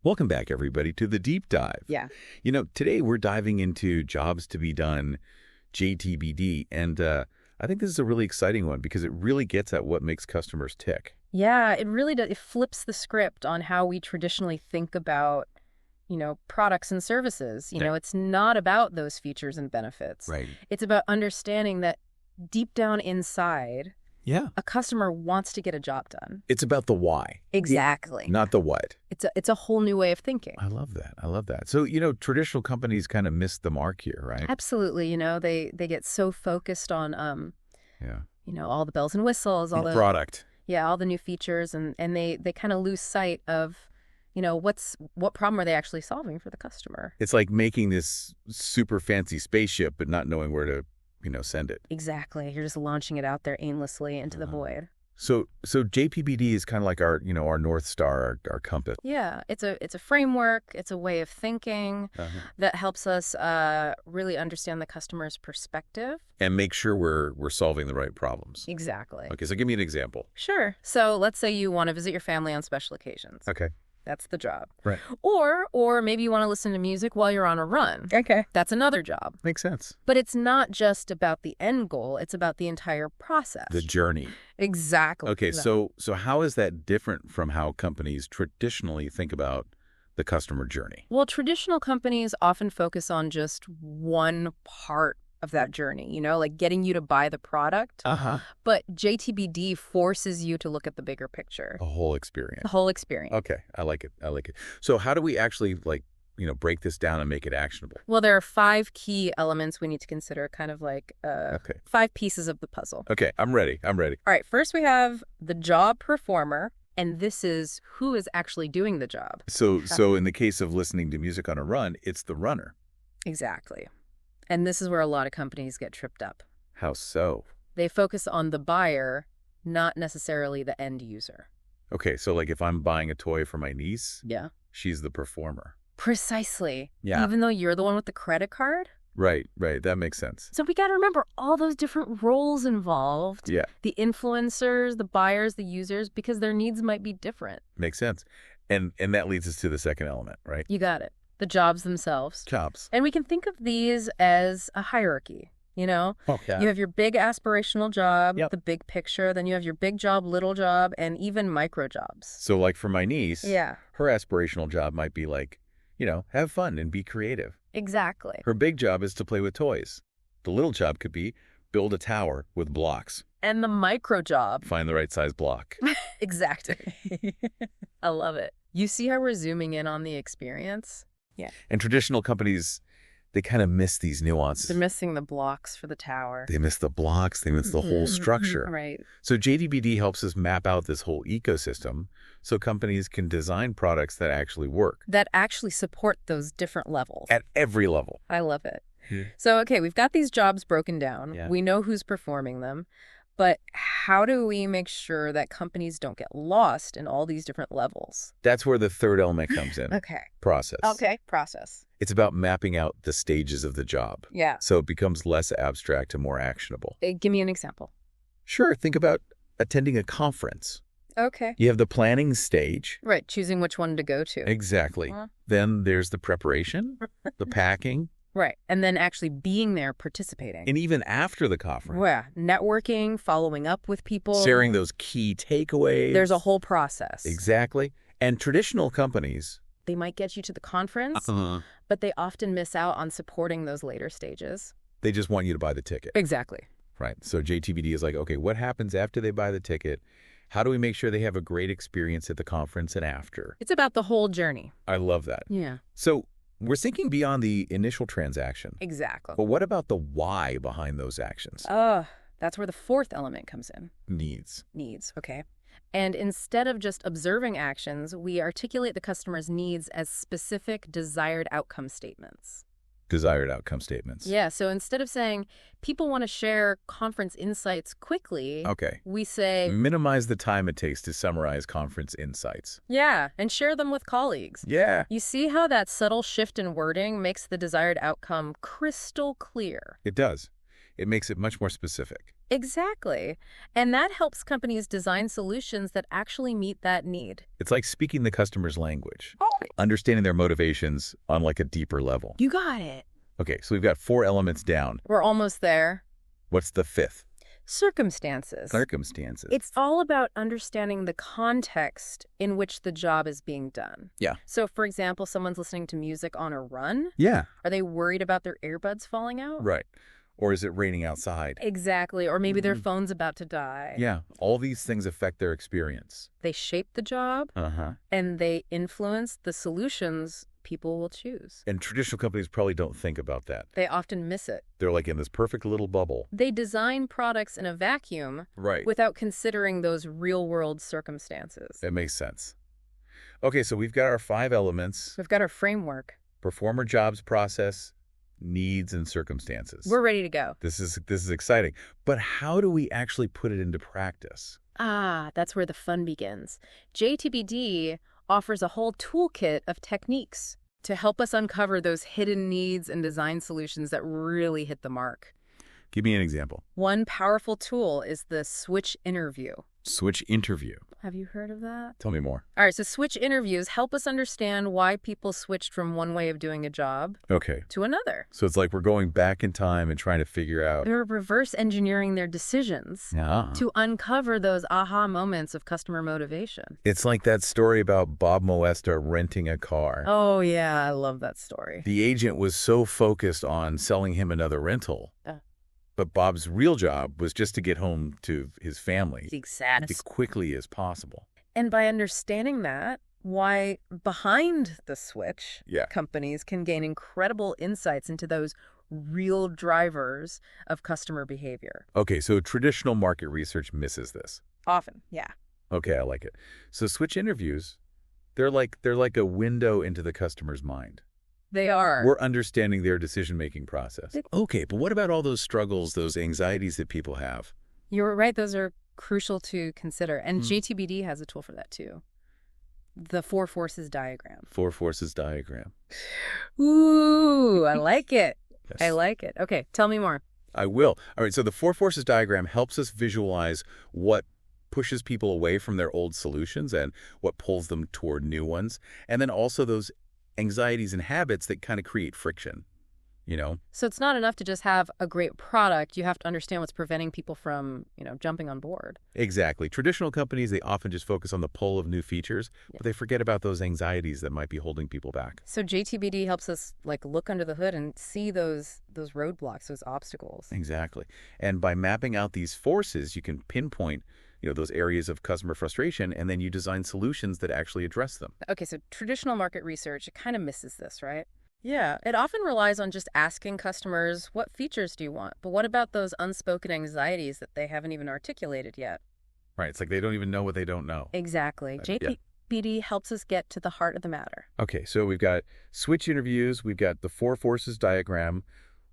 Welcome back, everybody, to the deep dive. Yeah. Today we're diving into jobs to be done, JTBD, and I think this is a really exciting one because it really gets at what makes customers tick. Yeah, it really does. It flips the script on how we traditionally think about, products and services. It's not about those features and benefits. Right. It's about understanding that deep down inside, a customer wants to get a job done. It's about the why. Exactly. Not the what. It's a whole new way of thinking. I love that. So, traditional companies kind of miss the mark here, right? Absolutely. They get so focused on, all the bells and whistles, all the product. Yeah, all the new features, and they kind of lose sight of, what problem are they actually solving for the customer? It's like making this super fancy spaceship, but not knowing where to, send it. Exactly. You're just launching it out there aimlessly into the void. So JPBD is kind of like our, our North Star, our compass. Yeah, it's a framework. It's a way of thinking that helps us really understand the customer's perspective and make sure we're solving the right problems. Exactly. Okay, so give me an example. Sure. So let's say you want to visit your family on special occasions. Okay. That's the job. Right. Or maybe you want to listen to music while you're on a run. Okay. That's another job. Makes sense. But it's not just about the end goal. It's about the entire process. The journey. Exactly. Okay, so how is that different from how companies traditionally think about the customer journey? Well, traditional companies often focus on just one part of that journey, like getting you to buy the product. But JTBD forces you to look at the bigger picture. A whole experience. The whole experience. Okay, I like it. So how do we actually break this down and make it actionable? Well, there are 5 key elements we need to consider, kind of like 5 pieces of the puzzle. Okay, I'm ready. All right, first we have the job performer, and this is who is actually doing the job. So in the case of listening to music on a run, it's the runner. Exactly. And this is where a lot of companies get tripped up. How so? They focus on the buyer, not necessarily the end user. Okay, so like if I'm buying a toy for my niece, yeah, she's the performer. Precisely. Yeah. Even though you're the one with the credit card? Right. That makes sense. So we got to remember all those different roles involved. Yeah. The influencers, the buyers, the users, because their needs might be different. Makes sense. And that leads us to the second element, right? You got it. The jobs themselves. Jobs. And we can think of these as a hierarchy, Oh, yeah. You have your big aspirational job, the big picture, then you have your big job, little job, and even micro jobs. So like for my niece, her aspirational job might be like, have fun and be creative. Exactly. Her big job is to play with toys. The little job could be build a tower with blocks. And the micro job. Find the right size block. Exactly. I love it. You see how we're zooming in on the experience? Yeah. And traditional companies, they kind of miss these nuances. They're missing the blocks for the tower. They miss the blocks. They miss the whole structure. Right. So JTBD helps us map out this whole ecosystem so companies can design products that actually work. That actually support those different levels. At every level. I love it. So, okay, we've got these jobs broken down. Yeah. We know who's performing them. But how do we make sure that companies don't get lost in all these different levels? That's where the third element comes in. Okay. Process. Okay, process. It's about mapping out the stages of the job. Yeah. So it becomes less abstract and more actionable. Give me an example. Sure. Think about attending a conference. Okay. You have the planning stage. Right, choosing which one to go to. Exactly. Then there's the preparation, the packing. Right, and then actually being there, participating. And even after the conference. Yeah, networking, following up with people. Sharing those key takeaways. There's a whole process. Exactly. And traditional companies. They might get you to the conference, but they often miss out on supporting those later stages. They just want you to buy the ticket. Exactly. Right. So JTBD is like, okay, what happens after they buy the ticket? How do we make sure they have a great experience at the conference and after? It's about the whole journey. I love that. Yeah. So we're thinking beyond the initial transaction. Exactly. But what about the why behind those actions? That's where the fourth element comes in. Needs. Needs, okay. And instead of just observing actions, we articulate the customer's needs as specific desired outcome statements. Desired outcome statements. Yeah, so instead of saying, people want to share conference insights quickly, we say, minimize the time it takes to summarize conference insights. Yeah, and share them with colleagues. Yeah. You see how that subtle shift in wording makes the desired outcome crystal clear? It does. It makes it much more specific. Exactly. And that helps companies design solutions that actually meet that need. It's like speaking the customer's language, understanding their motivations on like a deeper level. You got it. Okay, so we've got 4 elements down. We're almost there. What's the 5th? Circumstances. Circumstances. It's all about understanding the context in which the job is being done. Yeah. So, for example, someone's listening to music on a run. Yeah. Are they worried about their earbuds falling out? Right. Or is it raining outside? Exactly. Or maybe their phone's about to die. Yeah. All these things affect their experience. They shape the job, and they influence the solutions people will choose. And traditional companies probably don't think about that. They often miss it. They're like in this perfect little bubble. They design products in a vacuum without considering those real-world circumstances. That makes sense. Okay, so we've got our 5 elements. We've got our framework. Performer, jobs, process, needs, and circumstances. We're ready to go. This is exciting. But how do we actually put it into practice? That's where the fun begins. JTBD offers a whole toolkit of techniques to help us uncover those hidden needs and design solutions that really hit the mark. Give me an example. One powerful tool is the switch interview. Switch interview. Have you heard of that? Tell me more. All right, so switch interviews help us understand why people switched from one way of doing a job to another. So it's like we're going back in time and trying to figure out. They're reverse engineering their decisions to uncover those aha moments of customer motivation. It's like that story about Bob Moesta renting a car. Oh, yeah, I love that story. The agent was so focused on selling him another rental. But Bob's real job was just to get home to his family as quickly as possible. And by understanding that, why behind the switch, companies can gain incredible insights into those real drivers of customer behavior. Okay, so traditional market research misses this. Often, yeah. Okay, I like it. So switch interviews, they're like a window into the customer's mind. They are. We're understanding their decision-making process. Okay, but what about all those struggles, those anxieties that people have? You're right. Those are crucial to consider. And JTBD has a tool for that, too. The 4 forces diagram. 4 forces diagram. Ooh, I like it. Yes. I like it. Okay, tell me more. I will. All right, so the 4 forces diagram helps us visualize what pushes people away from their old solutions and what pulls them toward new ones. And then also those anxieties and habits that kind of create friction, So it's not enough to just have a great product. You have to understand what's preventing people from, jumping on board. Exactly. Traditional companies, they often just focus on the pull of new features, but they forget about those anxieties that might be holding people back. So JTBD helps us look under the hood and see those roadblocks, those obstacles. Exactly. And by mapping out these forces, you can pinpoint those areas of customer frustration, and then you design solutions that actually address them. Okay, so traditional market research, it kind of misses this, right? Yeah, it often relies on just asking customers, what features do you want? But what about those unspoken anxieties that they haven't even articulated yet? Right, it's like they don't even know what they don't know. Exactly. JTBD helps us get to the heart of the matter. Okay, so we've got switch interviews, we've got the 4 forces diagram.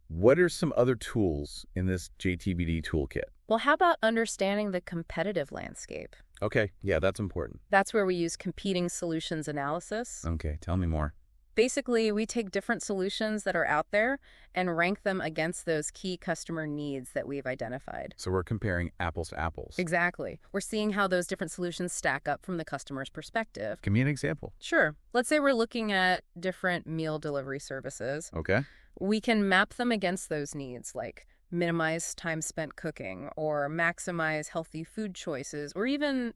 What are some other tools in this JTBD toolkit? Well, how about understanding the competitive landscape? Okay, yeah, that's important. That's where we use competing solutions analysis. Okay, tell me more. Basically, we take different solutions that are out there and rank them against those key customer needs that we've identified. So we're comparing apples to apples. Exactly. We're seeing how those different solutions stack up from the customer's perspective. Give me an example. Sure. Let's say we're looking at different meal delivery services. Okay. We can map them against those needs, like minimize time spent cooking or maximize healthy food choices or even,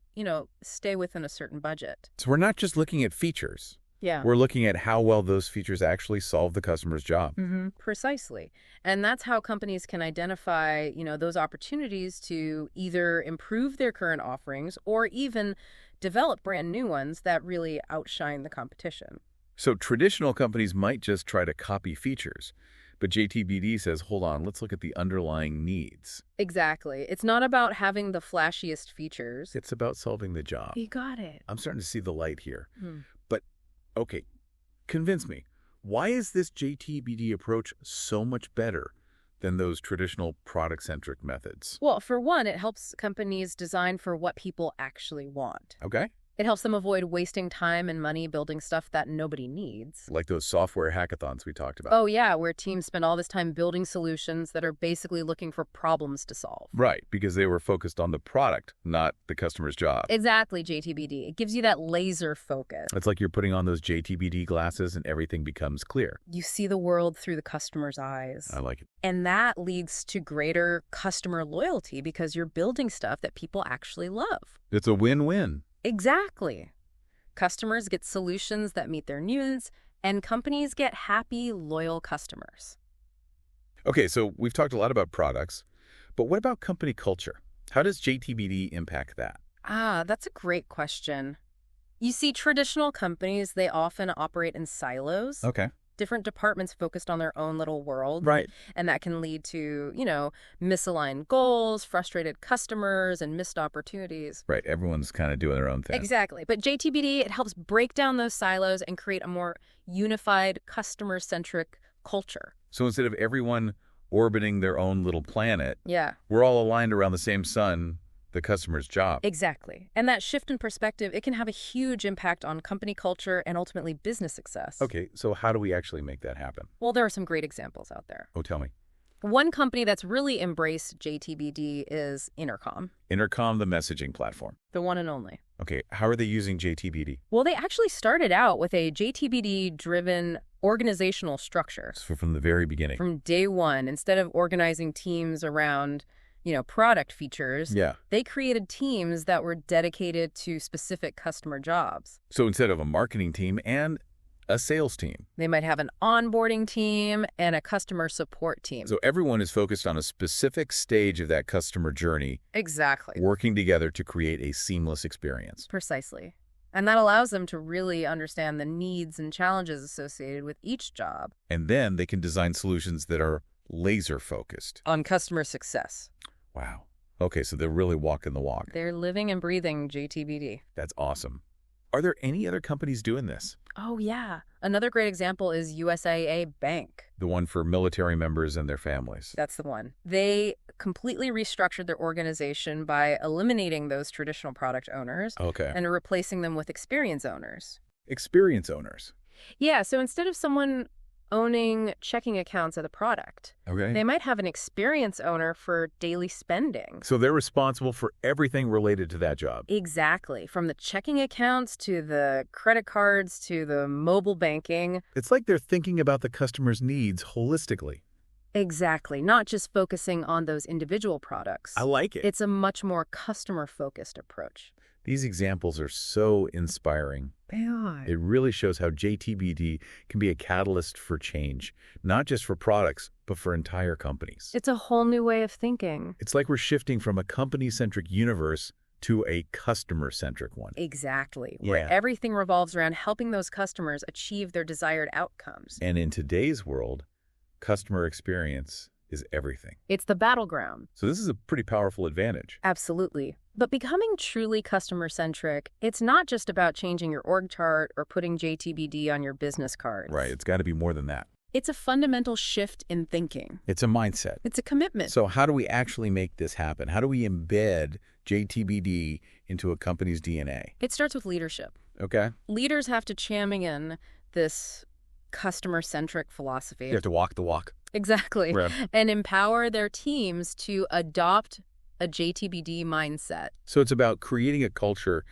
stay within a certain budget. So we're not just looking at features. Yeah. We're looking at how well those features actually solve the customer's job. Precisely. And that's how companies can identify, those opportunities to either improve their current offerings or even develop brand new ones that really outshine the competition. So traditional companies might just try to copy features, but JTBD says, hold on, let's look at the underlying needs. Exactly. It's not about having the flashiest features. It's about solving the job. You got it. I'm starting to see the light here. But, okay, convince me. Why is this JTBD approach so much better than those traditional product-centric methods? Well, for one, it helps companies design for what people actually want. Okay. It helps them avoid wasting time and money building stuff that nobody needs. Like those software hackathons we talked about. Oh, yeah, where teams spend all this time building solutions that are basically looking for problems to solve. Right, because they were focused on the product, not the customer's job. Exactly, JTBD. It gives you that laser focus. It's like you're putting on those JTBD glasses and everything becomes clear. You see the world through the customer's eyes. I like it. And that leads to greater customer loyalty because you're building stuff that people actually love. It's a win-win. Exactly. Customers get solutions that meet their needs, and companies get happy, loyal customers. Okay, so we've talked a lot about products, but what about company culture? How does JTBD impact that? That's a great question. You see, traditional companies, they often operate in silos. Okay. Different departments focused on their own little world. Right. And that can lead to, misaligned goals, frustrated customers, and missed opportunities. Right. Everyone's kind of doing their own thing. Exactly. But JTBD, it helps break down those silos and create a more unified, customer-centric culture. So instead of everyone orbiting their own little planet, Yeah. we're all aligned around the same sun, the customer's job. Exactly. And that shift in perspective, it can have a huge impact on company culture and ultimately business success. Okay, so how do we actually make that happen? Well, there are some great examples out there. Oh, tell me. One company that's really embraced JTBD is Intercom, Intercom, the messaging platform. the one and only. Okay, how are they using JTBD? Well, they actually started out with a JTBD-driven organizational structure. So from the very beginning. From day one, instead of organizing teams around product features, they created teams that were dedicated to specific customer jobs. So instead of a marketing team and a sales team. They might have an onboarding team and a customer support team. So everyone is focused on a specific stage of that customer journey. Exactly. Working together to create a seamless experience. Precisely. And that allows them to really understand the needs and challenges associated with each job. And then they can design solutions that are laser-focused. On customer success. Wow. Okay, so they're really walking the walk. They're living and breathing JTBD. That's awesome. Are there any other companies doing this? Oh, yeah. Another great example is USAA Bank. The one for military members and their families. That's the one. They completely restructured their organization by eliminating those traditional product owners and replacing them with experience owners. Experience owners? Yeah, so instead of someone owning checking accounts of the product, they might have an experience owner for daily spending. So they're responsible for everything related to that job. Exactly. From the checking accounts to the credit cards to the mobile banking. It's like they're thinking about the customer's needs holistically. Exactly. Not just focusing on those individual products. I like it. It's a much more customer-focused approach. These examples are so inspiring. They are. It really shows how JTBD can be a catalyst for change, not just for products, but for entire companies. It's a whole new way of thinking. It's like we're shifting from a company-centric universe to a customer-centric one. Exactly. Where everything revolves around helping those customers achieve their desired outcomes. And in today's world, customer experience is everything. It's the battleground. So this is a pretty powerful advantage. Absolutely. But becoming truly customer-centric, it's not just about changing your org chart or putting JTBD on your business cards. Right. It's got to be more than that. It's a fundamental shift in thinking. It's a mindset. It's a commitment. So how do we actually make this happen? How do we embed JTBD into a company's DNA? It starts with leadership. Okay. Leaders have to champion this customer-centric philosophy. You have to walk the walk. Exactly. Right. And empower their teams to adopt a JTBD mindset. So it's about creating a culture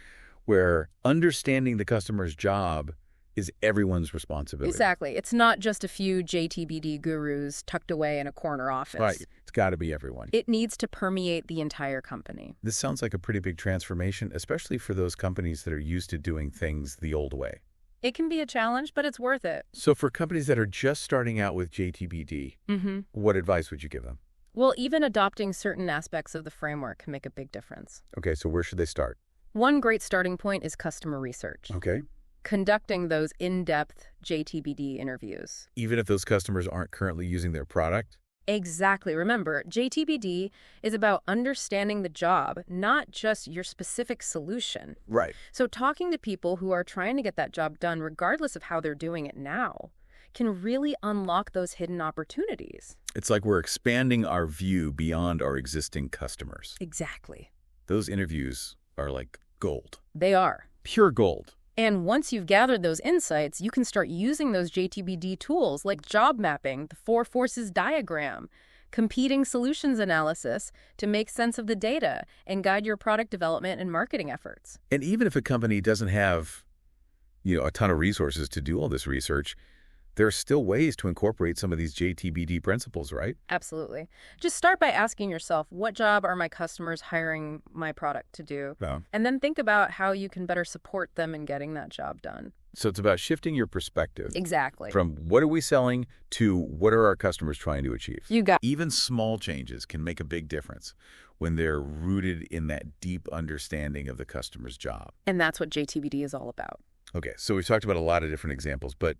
where understanding the customer's job is everyone's responsibility. Exactly. It's not just a few JTBD gurus tucked away in a corner office. Right. It's got to be everyone. It needs to permeate the entire company. This sounds like a pretty big transformation, especially for those companies that are used to doing things the old way. It can be a challenge, but it's worth it. So for companies that are just starting out with JTBD, what advice would you give them? Well, even adopting certain aspects of the framework can make a big difference. Okay, so where should they start? One great starting point is customer research. Okay. Conducting those in-depth JTBD interviews. Even if those customers aren't currently using their product? Exactly. Remember, JTBD is about understanding the job, not just your specific solution. Right. So talking to people who are trying to get that job done, regardless of how they're doing it now, can really unlock those hidden opportunities. It's like we're expanding our view beyond our existing customers. Exactly. Those interviews are like gold. They are. Pure gold. And once you've gathered those insights, you can start using those JTBD tools like job mapping, the four forces diagram, competing solutions analysis to make sense of the data and guide your product development and marketing efforts. And even if a company doesn't have, a ton of resources to do all this research, there are still ways to incorporate some of these JTBD principles, right? Absolutely. Just start by asking yourself, what job are my customers hiring my product to do? Yeah. And then think about how you can better support them in getting that job done. So it's about shifting your perspective. Exactly. From what are we selling to what are our customers trying to achieve? You got it. Even small changes can make a big difference when they're rooted in that deep understanding of the customer's job. And that's what JTBD is all about. Okay, so we've talked about a lot of different examples, but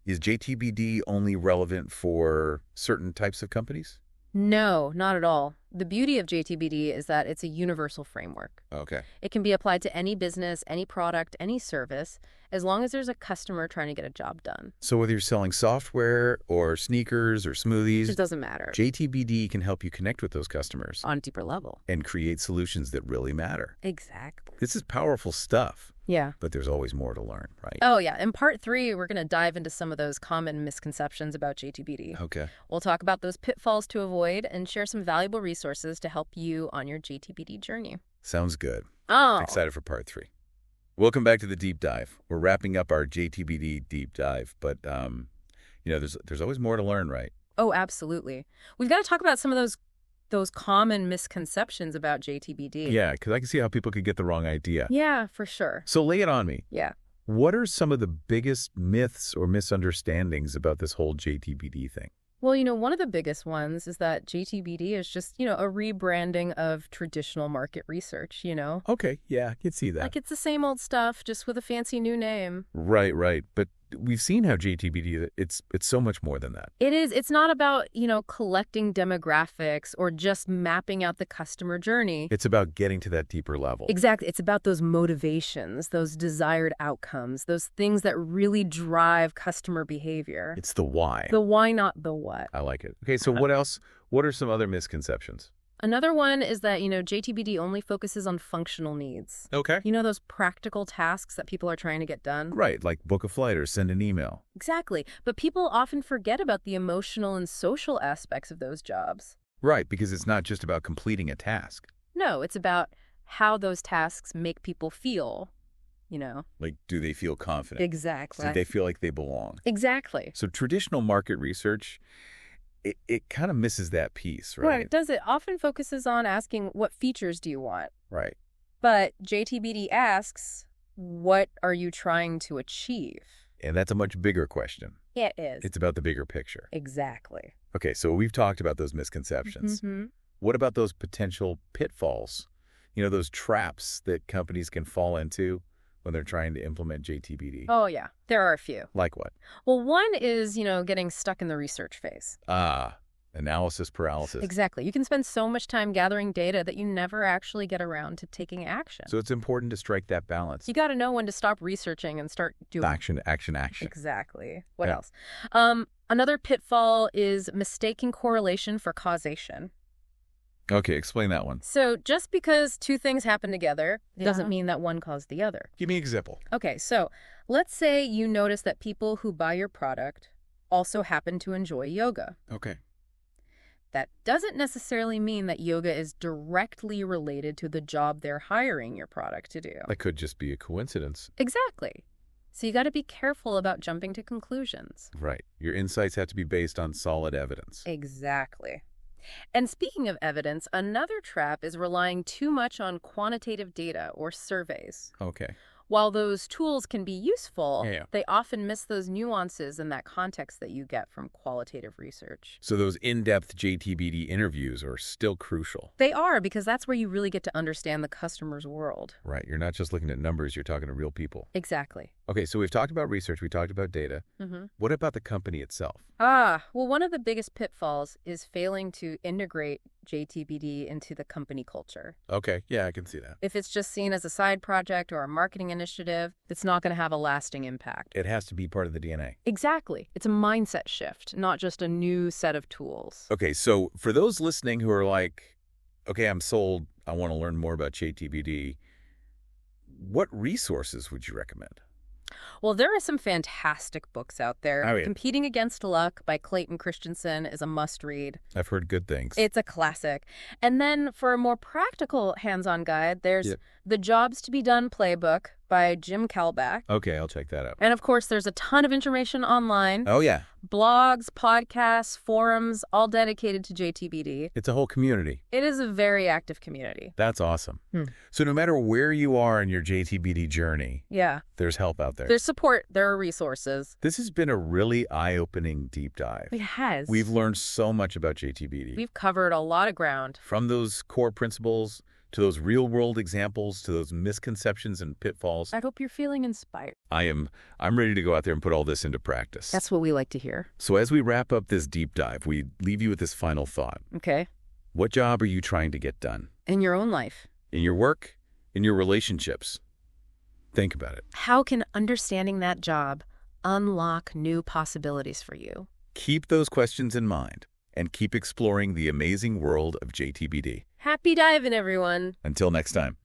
is JTBD only relevant for certain types of companies? No, not at all. The beauty of JTBD is that it's a universal framework. Okay. It can be applied to any business, any product, any service, as long as there's a customer trying to get a job done. So whether you're selling software or sneakers or smoothies, It doesn't matter. JTBD can help you connect with those customers On a deeper level. and create solutions that really matter. Exactly. This is powerful stuff, Yeah. but there's always more to learn, right? Oh, yeah. In part 3, we're going to dive into some of those common misconceptions about JTBD. Okay. We'll talk about those pitfalls to avoid and share some valuable resources to help you on your JTBD journey. Sounds good. Oh. Excited for part 3. Welcome back to the deep dive. We're wrapping up our JTBD deep dive, but there's always more to learn, right? Oh, absolutely. We've got to talk about some of those common misconceptions about JTBD. Yeah, because I can see how people could get the wrong idea. Yeah, for sure. So lay it on me. Yeah. What are some of the biggest myths or misunderstandings about this whole JTBD thing? Well, one of the biggest ones is that JTBD is just, a rebranding of traditional market research, Okay, yeah, I can see that. Like it's the same old stuff, just with a fancy new name. Right. But we've seen how JTBD, it's so much more than that. It is. It's not about, collecting demographics or just mapping out the customer journey. It's about getting to that deeper level. Exactly. It's about those motivations, those desired outcomes, those things that really drive customer behavior. It's the why. The why, not the what. I like it. Okay, so what else? What are some other misconceptions? Another one is that, JTBD only focuses on functional needs. Okay. Those practical tasks that people are trying to get done? Right, like book a flight or send an email. Exactly. But people often forget about the emotional and social aspects of those jobs. Right, because it's not just about completing a task. No, it's about how those tasks make people feel, Like, do they feel confident? Exactly. Do they feel like they belong? Exactly. So traditional market research, it kind of misses that piece, right? Right, it does. It often focuses on asking, what features do you want? Right. But JTBD asks, what are you trying to achieve? And that's a much bigger question. It is. It's about the bigger picture. Exactly. Okay, so we've talked about those misconceptions. Mm-hmm. What about those potential pitfalls? Those traps that companies can fall into when they're trying to implement JTBD? Oh, yeah. There are a few. Like what? Well, one is, getting stuck in the research phase. Analysis paralysis. Exactly. You can spend so much time gathering data that you never actually get around to taking action. So it's important to strike that balance. You got to know when to stop researching and start doing Action. Exactly. What Yeah. else? Another pitfall is mistaking correlation for causation. Okay, explain that one. So just because two things happen together doesn't mean that one caused the other. Give me an example. Okay, so let's say you notice that people who buy your product also happen to enjoy yoga. Okay. That doesn't necessarily mean that yoga is directly related to the job they're hiring your product to do. That could just be a coincidence. Exactly. So you got to be careful about jumping to conclusions. Right. Your insights have to be based on solid evidence. Exactly. And speaking of evidence, another trap is relying too much on quantitative data or surveys. Okay. While those tools can be useful, Yeah. they often miss those nuances and that context that you get from qualitative research. So those in-depth JTBD interviews are still crucial. They are, because that's where you really get to understand the customer's world. Right. You're not just looking at numbers, you're talking to real people. Exactly. Okay, so we've talked about research, we talked about data. Mm-hmm. What about the company itself? Well, one of the biggest pitfalls is failing to integrate JTBD into the company culture. Okay, yeah, I can see that. If it's just seen as a side project or a marketing initiative, it's not going to have a lasting impact. It has to be part of the DNA. Exactly. It's a mindset shift, not just a new set of tools. Okay, so for those listening who are like, okay, I'm sold, I want to learn more about JTBD, what resources would you recommend? Well, there are some fantastic books out there. Oh, yeah. Competing Against Luck by Clayton Christensen is a must-read. I've heard good things. It's a classic. And then for a more practical hands-on guide, there's The Jobs to be Done Playbook by Jim Kalbach. Okay, I'll check that out. And of course, there's a ton of information online. Oh, yeah. Blogs, podcasts, forums, all dedicated to JTBD. It's a whole community. It is a very active community. That's awesome. So no matter where you are in your JTBD journey, there's help out there. There's support. There are resources. This has been a really eye-opening deep dive. It has. We've learned so much about JTBD. We've covered a lot of ground. From those core principles to those real-world examples to those misconceptions and pitfalls. I hope you're feeling inspired. I'm ready to go out there and put all this into practice. That's what we like to hear. So as we wrap up this deep dive, we leave you with this final thought. Okay. What job are you trying to get done? In your own life. In your work? In your relationships? Think about it. How can understanding that job unlock new possibilities for you? Keep those questions in mind and keep exploring the amazing world of JTBD. Happy diving, everyone. Until next time.